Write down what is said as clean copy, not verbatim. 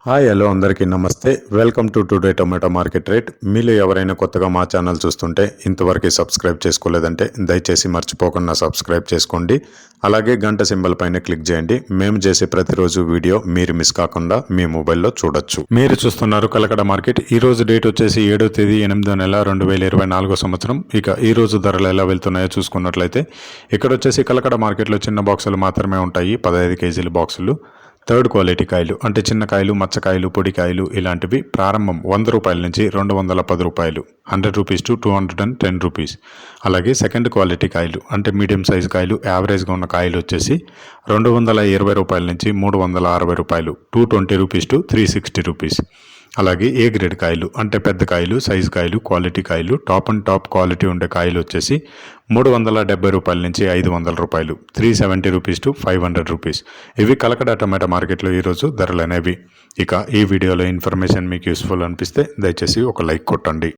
Hi hello అందరికీ నమస్తే. Welcome to today tomato market rate. మీలో ఎవరైనా కొత్తగా మా ఛానల్ చూస్తుంటే ఇంతవరకు సబ్స్క్రైబ్ చేసుకోలేదంటే దయచేసి మర్చిపోకుండా సబ్స్క్రైబ్ చేసుకోండి. అలాగే గంట సింబల్ పైన క్లిక్ చేయండి. మేము చేసే ప్రతిరోజు వీడియో మీరు మిస్ కాకుండా మీ మొబైల్లో చూడొచ్చు. మీరు చూస్తున్నారు కలకడ మార్కెట్. ఈ రోజు డేట్ వచ్చేసి 7వ తేదీ 8వ నెల 2024 సంవత్సరం. ఇక ఈ రోజు ధరలు ఎలా వెళ్తున్నాయో చూసుకున్నట్లయితే ఇక్కడ వచ్చేసి కలకడ మార్కెట్లో చిన్న బాక్సులు మాత్రమే ఉంటాయి. 15 కేజీల బాక్సులు. థర్డ్ క్వాలిటీ కాయలు అంటే చిన్న కాయలు, మచ్చకాయలు, పొడికాయలు ఇలాంటివి ప్రారంభం 100 రూపాయల నుంచి 210 రూపాయలు, 100 రూపీస్ టు 210 రూపీస్. అలాగే సెకండ్ క్వాలిటీ కాయలు అంటే మీడియం సైజ్ కాయలు, యావరేజ్గా ఉన్న కాయలు వచ్చేసి 220 రూపాయల నుంచి 360 రూపాయలు, 220 రూపీస్ టు 360 రూపీస్. అలాగే ఏ గ్రేడ్ కాయలు అంటే పెద్ద కాయలు, సైజు కాయలు, క్వాలిటీ కాయలు, టాప్ అండ్ టాప్ క్వాలిటీ ఉండే కాయలు వచ్చేసి 370 రూపాయల నుంచి 500 రూపాయలు, 370 రూపీస్ టు 500 రూపీస్. ఇవి కలకడ టమాటా మార్కెట్లో ఈరోజు ధరలు అనేవి. ఇక ఈ వీడియోలో ఇన్ఫర్మేషన్ మీకు యూస్ఫుల్ అనిపిస్తే దయచేసి ఒక లైక్ కొట్టండి.